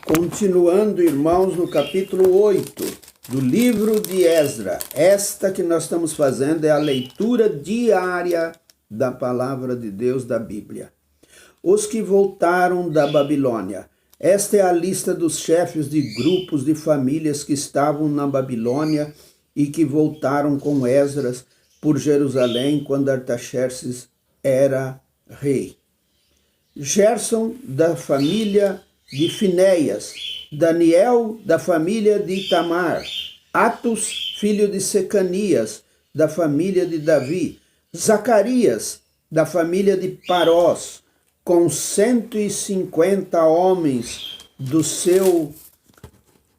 Continuando, irmãos, no capítulo 8 do livro de Esdras. Esta que nós estamos fazendo é a leitura diária da palavra de Deus da Bíblia. Os que voltaram da Babilônia. Esta é a lista dos chefes de grupos de famílias que estavam na Babilônia e que voltaram com Esdras por Jerusalém quando Artaxerxes era rei. Gerson, da família de Finéias, Daniel, da família de Itamar, Atos, filho de Secanias, da família de Davi, Zacarias, da família de Parós, com 150 homens do seu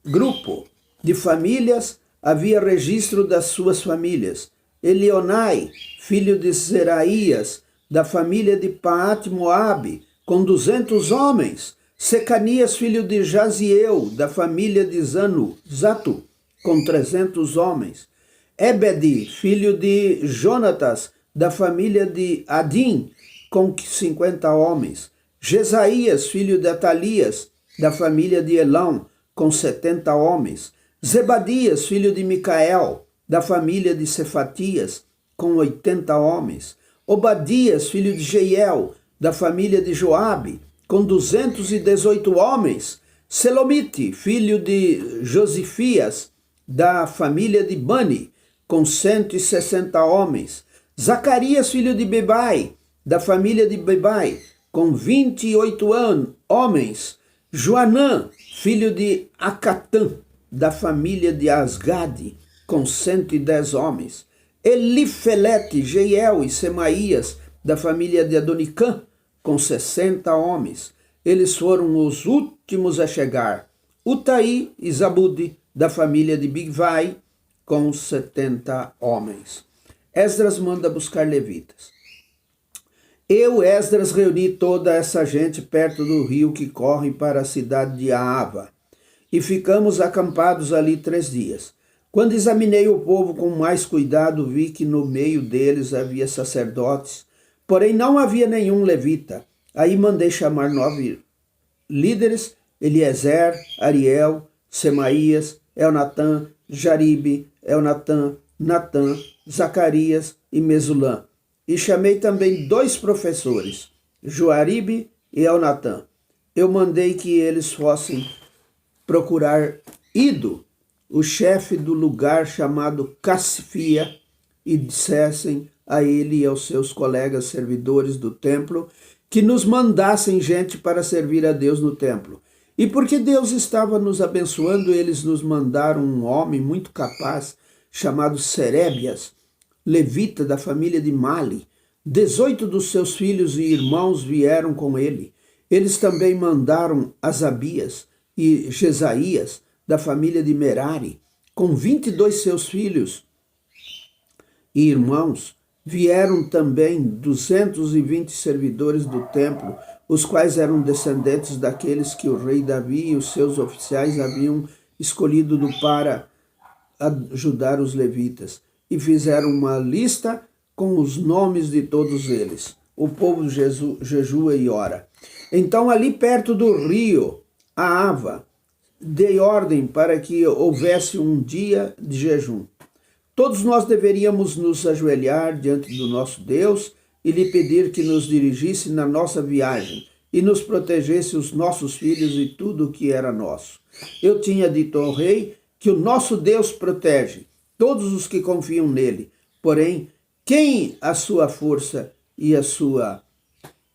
grupo de famílias, havia registro das suas famílias. Elionai, filho de Zeraías, da família de Paate-Moabe, com 200 homens. Secanias, filho de Jaziel, da família de Zatu, com 300 homens. Ebedi, filho de Jonatas, da família de Adim, com 50 homens. Jesaías, filho de Atalias, da família de Elão, com 70 homens. Zebadias, filho de Micael, da família de Cefatias, com 80 homens. Obadias, filho de Jeiel, da família de Joabe, com 218 homens. Selomite, filho de Josifias, da família de Bani, com 160 homens. Zacarias, filho de Bebai, da família de Bebai, com 28 homens. Joanã, filho de Acatã, da família de Asgade, com 110 homens. Elifelete, Jeiel e Semaías, da família de Adonicã, com 60 homens. Eles foram os últimos a chegar. Utaí e Zabude, da família de Bigvai, com 70 homens. Esdras manda buscar levitas. Eu, Esdras, reuni toda essa gente perto do rio que corre para a cidade de Aava, e ficamos acampados ali 3 dias. Quando examinei o povo com mais cuidado, vi que no meio deles havia sacerdotes, porém não havia nenhum levita. Aí mandei chamar 9 líderes: Eliezer, Ariel, Semaías, Elnatã, Jaribe, Elnatã, Natã, Zacarias e Mesulã. E chamei também 2 professores, Joaribe e Elnatã. Eu mandei que eles fossem procurar Ido, o chefe do lugar chamado Cassifia, e dissessem a ele e aos seus colegas servidores do templo que nos mandassem gente para servir a Deus no templo. E porque Deus estava nos abençoando, eles nos mandaram um homem muito capaz, chamado Serebias, levita da família de Mali. 18 dos seus filhos e irmãos vieram com ele. Eles também mandaram Asabias e Jesaías, da família de Merari, com 22 seus filhos e irmãos. Vieram também 220 servidores do templo, os quais eram descendentes daqueles que o rei Davi e os seus oficiais haviam escolhido para ajudar os levitas. E fizeram uma lista com os nomes de todos eles. O povo jejua e ora. Então, ali perto do rio Aava, dei ordem para que houvesse um dia de jejum. Todos nós deveríamos nos ajoelhar diante do nosso Deus e lhe pedir que nos dirigisse na nossa viagem e nos protegesse os nossos filhos e tudo o que era nosso. Eu tinha dito ao rei que o nosso Deus protege todos os que confiam nele, porém, quem a sua força e a sua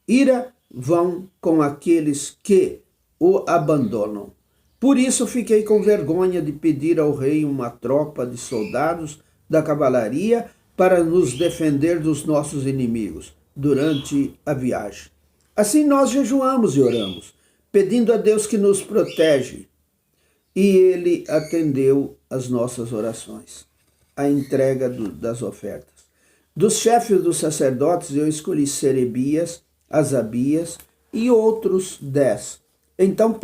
ira vão com aqueles que o abandonam. Por isso fiquei com vergonha de pedir ao rei uma tropa de soldados da cavalaria para nos defender dos nossos inimigos durante a viagem. Assim nós jejuamos e oramos, pedindo a Deus que nos protege. E ele atendeu as nossas orações, a entrega das ofertas. Dos chefes dos sacerdotes eu escolhi Serebias, Asabias e outros 10. Então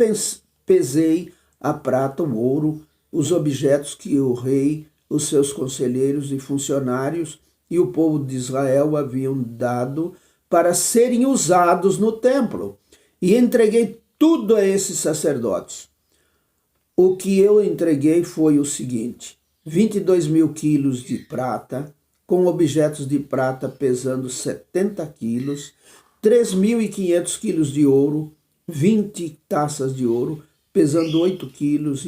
pesei a prata, o ouro, os objetos que o rei, os seus conselheiros e funcionários e o povo de Israel haviam dado para serem usados no templo. E entreguei tudo a esses sacerdotes. o que eu entreguei foi o seguinte: 22 mil quilos de prata, com objetos de prata pesando 70 quilos, 3.500 quilos de ouro, 20 taças de ouro, pesando 8,5 quilos,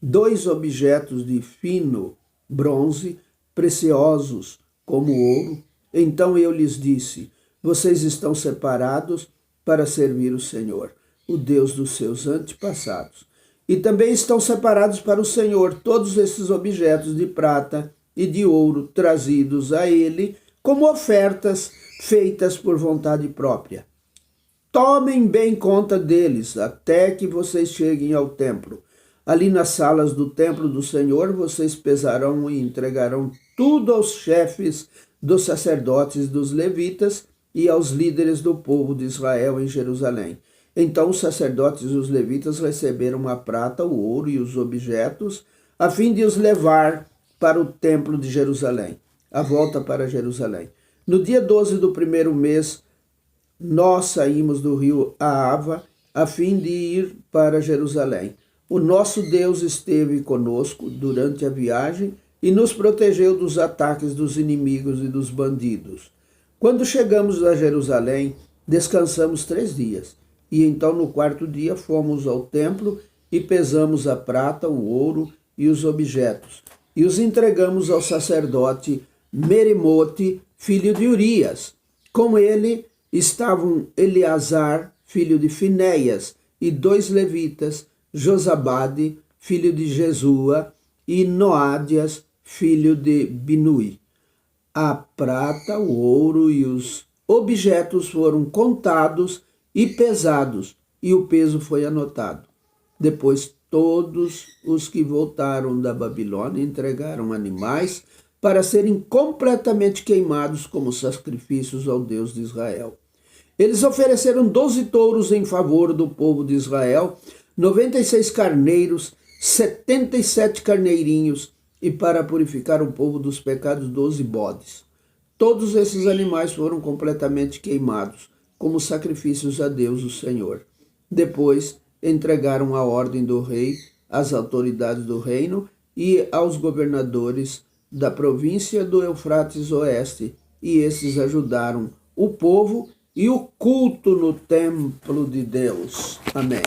2 objetos de fino bronze, preciosos como ouro. Então eu lhes disse: vocês estão separados para servir o Senhor, o Deus dos seus antepassados. E também estão separados para o Senhor todos esses objetos de prata e de ouro trazidos a ele como ofertas feitas por vontade própria. Tomem bem conta deles até que vocês cheguem ao templo. Ali nas salas do templo do Senhor, vocês pesarão e entregarão tudo aos chefes dos sacerdotes e dos levitas e aos líderes do povo de Israel em Jerusalém. Então os sacerdotes e os levitas receberam a prata, o ouro e os objetos, a fim de os levar para o templo de Jerusalém, a volta para Jerusalém. No dia 12 do primeiro mês, nós saímos do rio Ahava, a fim de ir para Jerusalém. O nosso Deus esteve conosco durante a viagem e nos protegeu dos ataques dos inimigos e dos bandidos. Quando chegamos a Jerusalém, descansamos 3 dias. E então no 4º dia fomos ao templo e pesamos a prata, o ouro e os objetos. E os entregamos ao sacerdote Meremote, filho de Urias. Com ele estavam Eleazar, filho de Finéias, e 2 levitas, Josabade, filho de Jesua, e Noádias, filho de Binui. A prata, o ouro e os objetos foram contados e pesados, e o peso foi anotado. Depois todos os que voltaram da Babilônia entregaram animais para serem completamente queimados como sacrifícios ao Deus de Israel. Eles ofereceram 12 touros em favor do povo de Israel, 96 carneiros, 77 carneirinhos, e para purificar o povo dos pecados, 12 bodes. Todos esses animais foram completamente queimados, como sacrifícios a Deus, o Senhor. Depois entregaram a ordem do rei às autoridades do reino e aos governadores da província do Eufrates Oeste, e esses ajudaram o povo e o culto no templo de Deus. Amém.